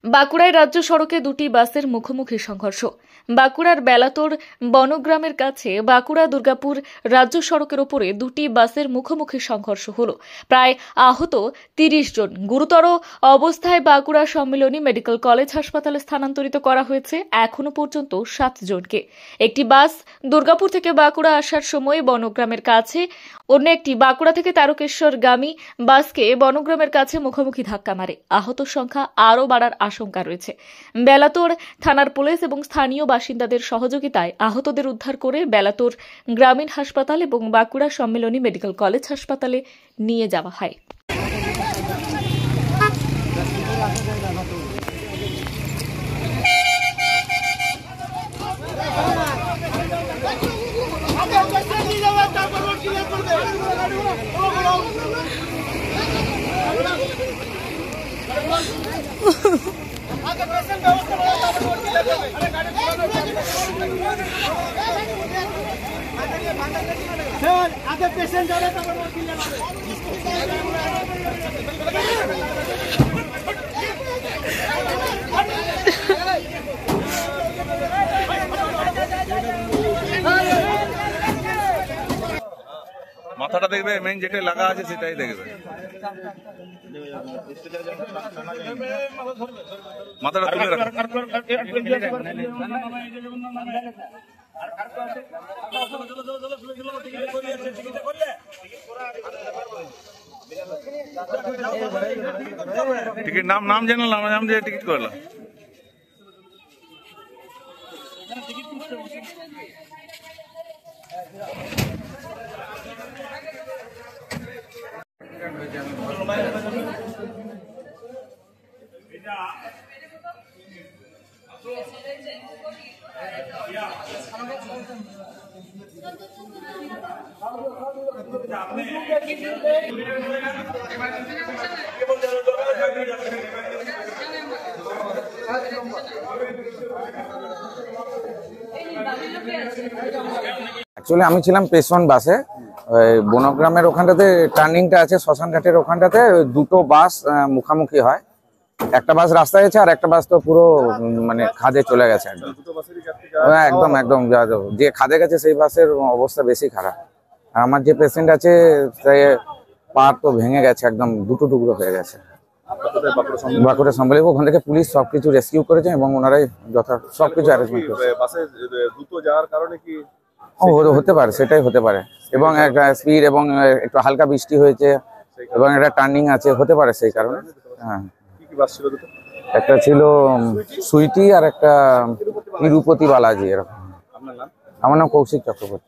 বাঁকুড়ায় রাজ্য সড়কে দুটি বাসের মুখোমুখি সংঘর্ষ। বাঁকুড়ার বেলাতোর বনগ্রামের কাছে বাঁকুড়া দুর্গাপুর রাজ্য সড়কের ওপরে দুটি বাসের মুখোমুখি সংঘর্ষ হলো। প্রায় আহত ৩০ জন। গুরুতর অবস্থায় বাঁকুড়া সম্মিলনী মেডিকেল কলেজ হাসপাতালে স্থানান্তরিত করা হয়েছে এখনো পর্যন্ত ৭ জনকে। একটি বাস দুর্গাপুর থেকে বাঁকুড়া আসার সময় বনগ্রামের কাছে, অন্য একটি বাঁকুড়া থেকে তারকেশ্বরগামী বাসকে বনগ্রামের কাছে মুখোমুখি ধাক্কা মারে। আহত সংখ্যা আরও বাড়ার আশঙ্কা রয়েছে। বেলাতোর থানার পুলিশ এবং স্থানীয় বাসিন্দাদের সহযোগিতায় আহতদের উদ্ধার করে বেলাতোর গ্রামীণ হাসপাতাল এবং বাঁকুড়া সম্মিলনী মেডিকেল কলেজ হাসপাতালে নিয়ে যাওয়া হয়। आगे पेशेंट जा रहे মাথাটা দেখবে, মেইন যেটা লাগা আছে সেটাই দেখবে। মাথাটা তুলে রাখো। টিকিট নাম জানালাম, নাম দিয়ে টিকিট করলাম। অ্যাকচুয়ালি আমি ছিলাম পেছন বাসে, বনগ্রামের ওখানটাতে টার্নিংটা আছে, শ্মশান ঘাটের ওখানটাতে দুটো বাস মুখামুখি হয়। একটা বাস রাস্তায় আছে আর একটা বাস তো পুরো মানে খাদে চলে গেছে একদম একদম যে খাদে গেছে সেই বাসের অবস্থা বেশি খারাপ। আর আমার যে পেশেন্ট আছে সে পা তো ভেঙে গেছে, একদম দুটো টুকরো হয়ে গেছে। বাঁকুড়া সম্বলিত ওখান থেকে পুলিশ সবকিছু রেস্কিউ করেছে এবং ওনারাই সবকিছু অ্যারেঞ্জমেন্ট করেছে। হতে পারে, সেটাই হতে পারে। এবং একটা স্পিড এবং একটু হালকা বৃষ্টি হয়েছে এবং একটা টার্নিং আছে, হতে পারে সেই কারণে। হ্যাঁ, একটা ছিল সুইটি আর একটা তিরুপতি বালাজি এরকম। আমার নাম কৌশিক চক্রবর্তী।